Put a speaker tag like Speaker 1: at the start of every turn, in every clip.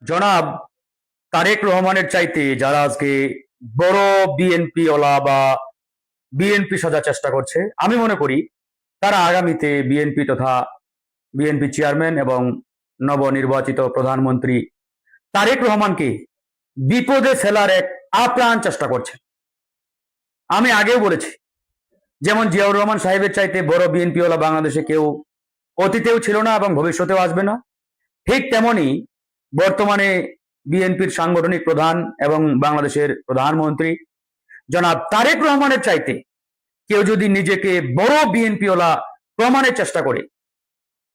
Speaker 1: জনাব তারেক রহমানের চাইতে যারা আজকে বড় বিএনপি ওলা বা বিএনপি সাজার চেষ্টা করছে, আমি মনে করি তারা আগামীতে বিএনপি তথা বিএনপি চেয়ারম্যান এবং নবনির্বাচিত প্রধানমন্ত্রী তারেক রহমানকে বিপদে ফেলার এক আপ্রাণ চেষ্টা করছে। আমি আগেও বলেছি, যেমন জিয়াউর রহমান সাহেবের চাইতে বড় বিএনপি ওলা বাংলাদেশে কেউ অতীতেও ছিল না এবং ভবিষ্যতেও আসবে না। ঠিক তেমনি বর্তমানে বিএনপির সাংগঠনিক প্রধান এবং বাংলাদেশের প্রধানমন্ত্রী জনাব তারেক রহমানের চাইতে কেউ যদি নিজেকে বড় বিএনপি ওলা প্রমাণের চেষ্টা করে,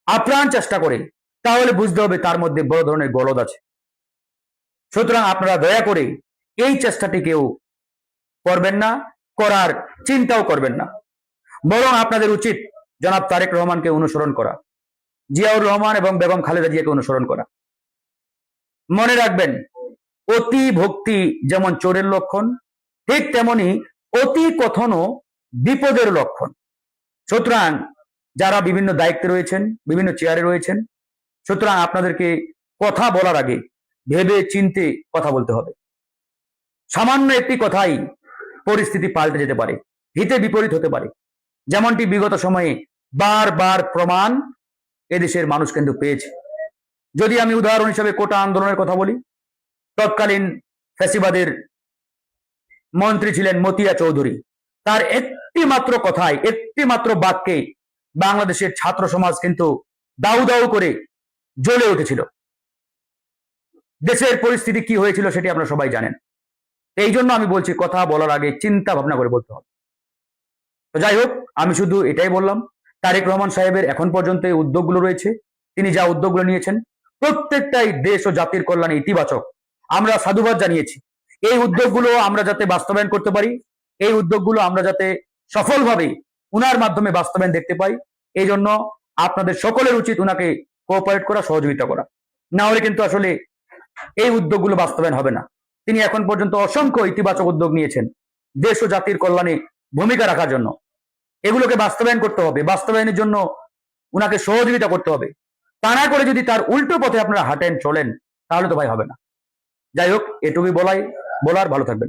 Speaker 1: আপ্রাণ চেষ্টা করে, তাহলে বুঝতে হবে তার মধ্যে বড় ধরনের গলদ আছে। সুতরাং আপনারা দয়া করে এই চেষ্টাটি কেউ করবেন না, করার চিন্তাও করবেন না। বরং আপনাদের উচিত জনাব তারেক রহমানকে অনুসরণ করা, জিয়াউর রহমান এবং বেগম খালেদা জিয়াকে অনুসরণ করা। মনে রাখবেন, অতি ভক্তি যেমন চোরের লক্ষণ, ঠিক তেমনি অতি কথনও বিপদের লক্ষণ। সুতরাং যারা বিভিন্ন দায়িত্বে রয়েছেন, বিভিন্ন চেয়ারে রয়েছেন, সুতরাং আপনাদেরকে কথা বলার আগে ভেবে চিন্তে কথা বলতে হবে। সামান্য একটি কথাই পরিস্থিতি পাল্টে যেতে পারে, হিতে বিপরীত হতে পারে, যেমনটি বিগত সময়ে বারবার প্রমাণ এদেশের মানুষ কিন্তু পেয়েছে। যদি আমি উদাহরণ হিসেবে কোটা আন্দোলনের কথা বলি, তৎকালীন ফ্যাসিবাদের মন্ত্রী ছিলেন মতিয়া চৌধুরী। তার একটি মাত্র কথায়, একটি মাত্র বাক্যে বাংলাদেশের ছাত্র সমাজ কিন্তু দাউ দাউ করে জ্বলে উঠেছিল। দেশের পরিস্থিতি কি হয়েছিল সেটি আপনারা সবাই জানেন। এই জন্য আমি বলছি, কথা বলার আগে চিন্তা ভাবনা করে বলতে হবে। তো যাই হোক, আমি শুধু এটাই বললাম, তারেক রহমান সাহেবের এখন পর্যন্ত এই উদ্যোগগুলো রয়েছে, তিনি যা উদ্যোগগুলো নিয়েছেন প্রত্যেকটাই দেশ ও জাতির কল্যাণে ইতিবাচক। আমরা সাধুবাদ জানিয়েছি। এই উদ্যোগগুলো আমরা যাতে বাস্তবায়ন করতে পারি, এই উদ্যোগগুলো আমরা যাতে সফলভাবে উনার মাধ্যমে বাস্তবায়ন দেখতে পাই, এই জন্য আপনাদের সকলের উচিত উনাকে কোঅপারেট করা, সহযোগিতা করা। না হলে কিন্তু আসলে এই উদ্যোগগুলো বাস্তবায়ন হবে না। তিনি এখন পর্যন্ত অসংখ্য ইতিবাচক উদ্যোগ নিয়েছেন দেশ ও জাতির কল্যাণে ভূমিকা রাখার জন্য। এগুলোকে বাস্তবায়ন করতে হবে, বাস্তবায়নের জন্য উনাকে সহযোগিতা করতে হবে। তা না করে যদি তার উল্টো পথে আপনারা হাঁটেন, চলেন, তাহলে তো ভাই হবে না। যাই হোক, এটুকুই বলার। ভালো থাকবেন।